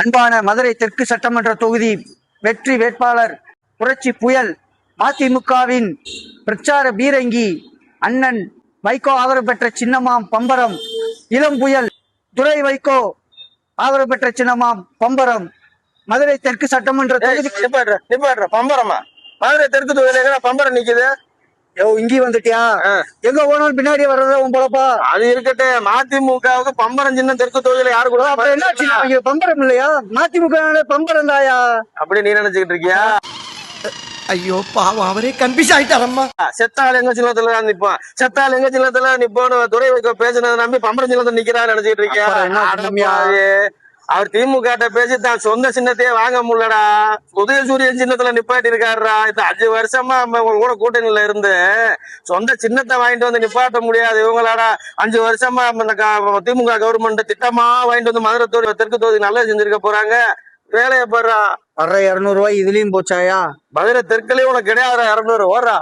அன்பான மதுரை தெற்கு சட்டமன்ற தொகுதி வெற்றி வேட்பாளர் புரட்சி புயல் மதிமுகவின் பிரச்சார பீரங்கி அண்ணன் வைகோ ஆதரவு பெற்ற சின்னமாம் பம்பரம், இளம் புயல் துரை வைகோ ஆதரவு பெற்ற சின்னமாம் பம்பரம், மதுரை தெற்கு சட்டமன்ற தொகுதி. பம்பரமா? மதுரை தெற்கு தொகுதியில பம்பரம் நிக்குது. இங்கி வந்துட்டியா? எங்க போனாலும் பின்னாடி வர்றதா உன் பொழப்பா? அது இருக்கட்டு. மதிமுகவுக்கு பம்பரம் சின்ன தெற்கு தொகுதியில யாரு கூட என்ன பம்பரம் இல்லையா? மதிமுக பம்பரம் தாயா? அப்படி நீ நினைச்சுக்கிட்டு இருக்கியா? ஐயோ பாவம், அவரே கன்ஃபியூஸ் ஆயிட்டாரம்மா. செத்தாள் எங்க சின்னத்துல நிப்பான், செத்தாள் எங்க சின்னத்துல நிப்போன்னு துரை வைக்க பேசினதை நம்பி பம்பரம் சின்னத்தை நிக்கிறான்னு நினைச்சிட்டு இருக்கியா? அவர் திமுக பேசி தான் சொந்த சின்னத்தையே வாங்க முடியலடா. உதயசூரியன் சின்னத்துல நிப்பாட்டி இருக்காருடா. இது 5 வருஷமா கூட கூட்டணியில இருந்து சொந்த சின்னத்தை வாங்கிட்டு வந்து நிப்பாட்ட முடியாது இவங்களாடா. 5 வருஷமா திமுக கவர்மெண்ட் திட்டமா வாங்கிட்டு வந்து மதுரை தெற்கு தொகுதி நல்லா செஞ்சிருக்க போறாங்க. வேலையை போடுறா. 200 ரூபாய் இதுலயும் போச்சாயா? மதுரை தெற்குலயும் உனக்கு கிடையாது 200 ஓடுறா.